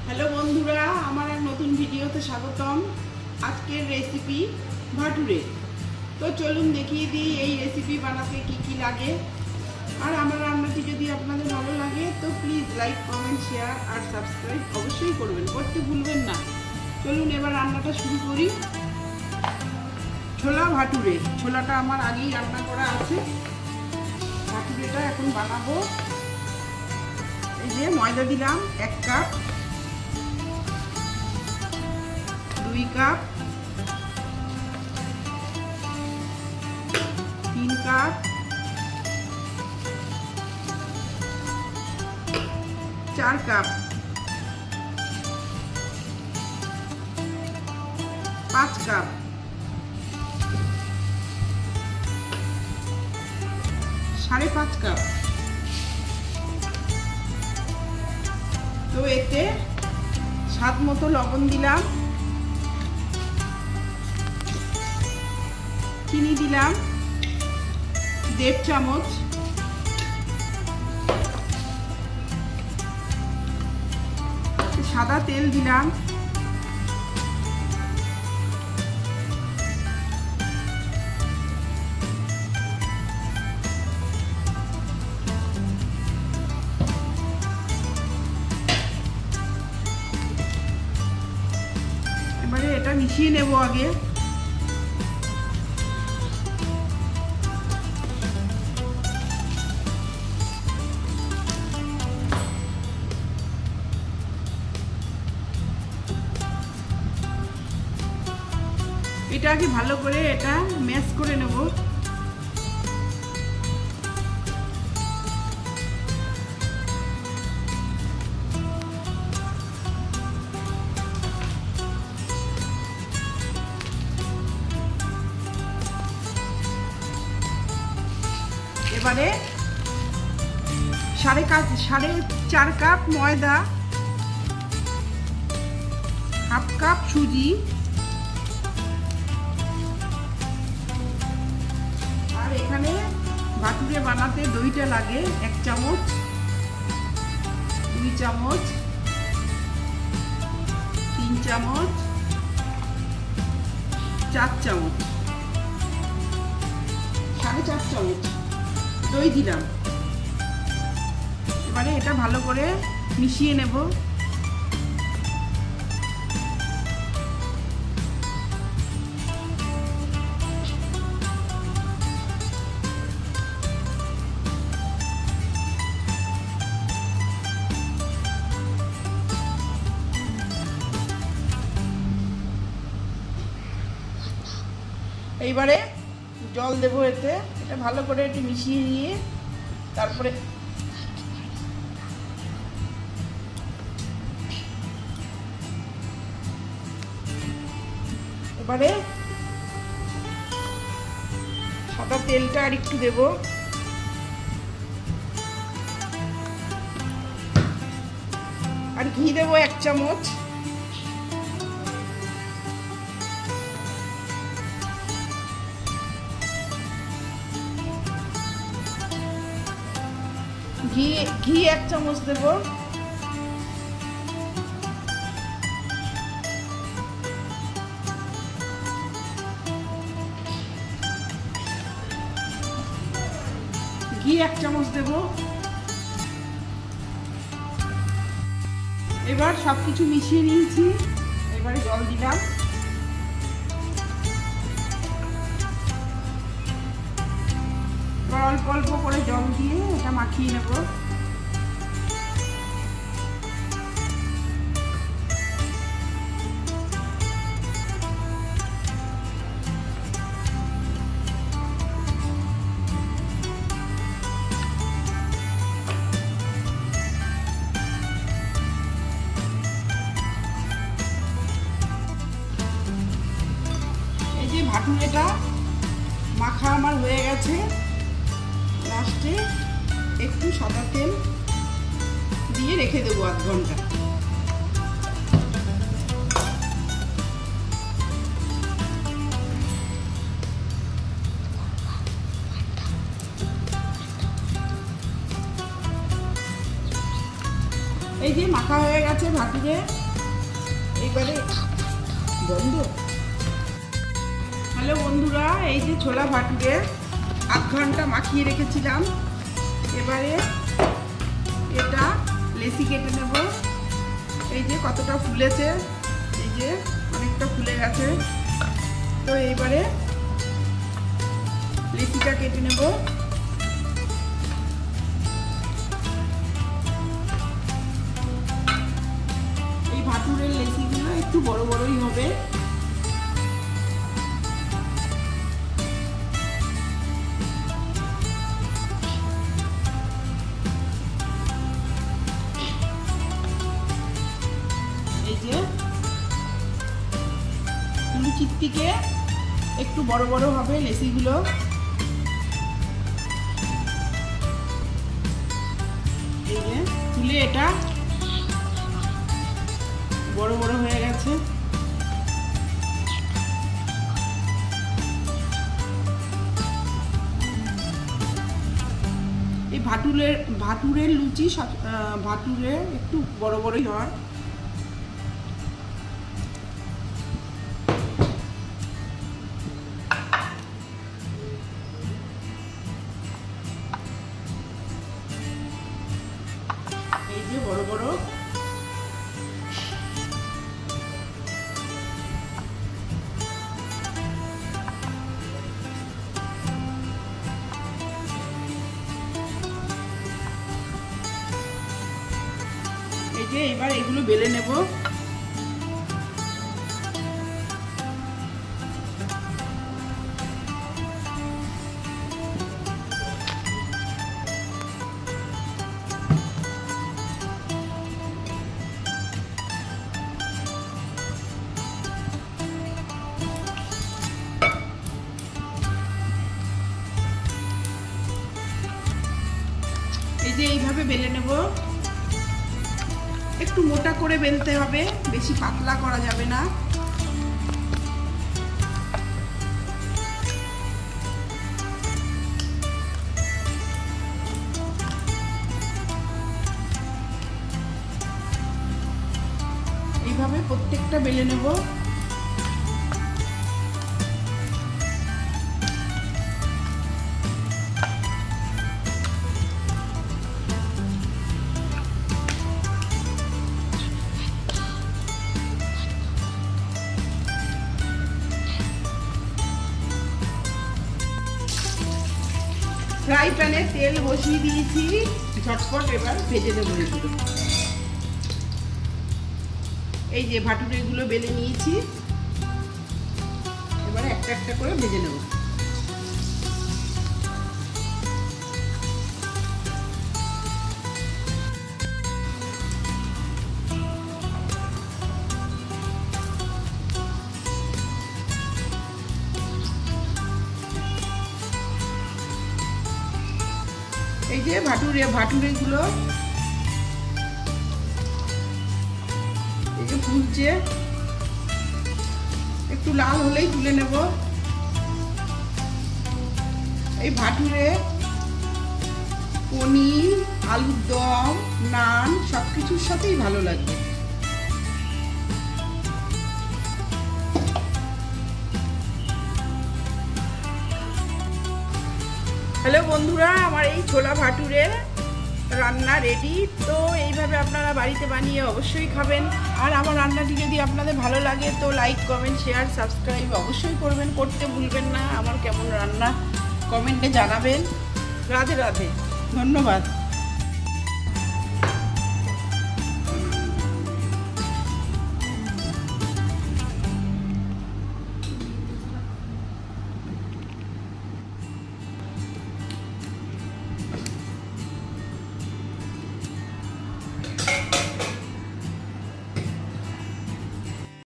Hello বন্ধুরা, আমার এক নতুন ভিডিওতে স্বাগতম। আজকের রেসিপি ভাটুরে। তো চলুন দেখিয়ে দিই এই রেসিপি বানাতে কি কি লাগে। আর আমার রান্নাটি যদি আপনাদের ভালো লাগে তো প্লিজ লাইক, কমেন্ট, শেয়ার আর সাবস্ক্রাইব অবশ্যই করবেন, করতে ভুলবেন না। চলুন এবার রান্নাটা শুরু করি। ছোলা ভাটুরে। ছোলাটা আমার আগেই রান্না করা আছে। ভাটুরেটা এখন বানাবো। এই যে ময়দা দিলাম 1 cup, 2 cup, 3 cup, 4 cup, 5 cup, 5.5 cup. তো এতে স্বাদ মতো লবণ দিলাম, চিনি দিলাম 1.5 চামচ, সাদা তেল দিলাম, এবারে এটা মিশিয়ে নেব আগে। এটা আগে ভালো করে এটা ম্যাশ করে নেব। এবারে 4.5 কাপ ময়দা, 1/2 কাপ সুজি আর এখানে ভাটুরে বানাতে দইটা লাগে 1 চামচ, 2 চামচ, 3 চামচ, 4 চামচ, 4.5 চামচ দই দিলাম। এবারে এটা ভালো করে মিশিয়ে নেব। এইবারে জল দেবো এতে। এটা ভালো করে একটু মিশিয়ে নিয়ে তারপরে এবারে সাদা তেলটা আর একটু দেব। আর ঘি দেবো 1 চামচ। ঘি 1 চামচ দেব। ঘি 1 চামচ দেব। এবার সবকিছু মিশিয়ে নিয়েছি। এবারে জল দিলাম। অল্প অল্প করে জল দিয়ে এটা মাখিয়ে নেব। এই যে ভাটুরেটা মাখা আমার হয়ে গেছে। লাস্টে একটু সাদা তেল দিয়ে রেখে দেবো 1/2 ঘন্টা। এই যে মাখা হয়ে গেছে ভাতুরে, এইবারে বন্ধ। হ্যালো বন্ধুরা, এই যে ছোলা ভাতুরে 8 ঘন্টা মাখিয়ে রেখেছিলাম। এবারে এটা লেচি কেটে নেব। এই যে কতটা ফুলেছে, এই যে অনেকটা ফুলে গেছে। তো এইবারে লেচিটা কেটে নেব। এই ভাতুরের লেচিগুলো একটু বড় বড়ই হবে। এই যে লুচির থেকে একটু বড় বড় হবে লেচিগুলো। এই যে তুলে এটা বড় বড় হয়ে গেছে। এই ভাতুরের লুচি ভাতুরে একটু বড় বড়ই হয়। এই যে বড় বড় এই যে এবার এগুলো বেলে নেব। এই যে এইভাবে বেলে নেব। একটু মোটা করে বেলতে হবে, বেশি পাতলা করা যাবে না। এইভাবে প্রত্যেকটা বেলে নেব। ফ্রাই প্যানে তেল বসিয়ে দিয়েছি, ঝটপট এবার ভেজে দেবো এগুলো। এই যে ভাটুরেগুলো বেলে নিয়েছি, এবার একটা একটা করে ভেজে নেব। এই যে ভাটুরেগুলো এই যে ফুলছে, একটু লাল হলেই তুলে নেব। এই ভাটুরে পনির, আলুর দম, নান সবকিছুর সাথেই ভালো লাগবে। হ্যালো বন্ধুরা, আমার এই ছোলা ভাটুরের রান্না রেডি। তো এইভাবে আপনারা বাড়িতে বানিয়ে অবশ্যই খাবেন। আর আমার রান্নাটি যদি আপনাদের ভালো লাগে তো লাইক, কমেন্ট, শেয়ার, সাবস্ক্রাইব অবশ্যই করবেন, করতে ভুলবেন না। আমার কেমন রান্না কমেন্টে জানাবেন। রাধে রাধে, ধন্যবাদ।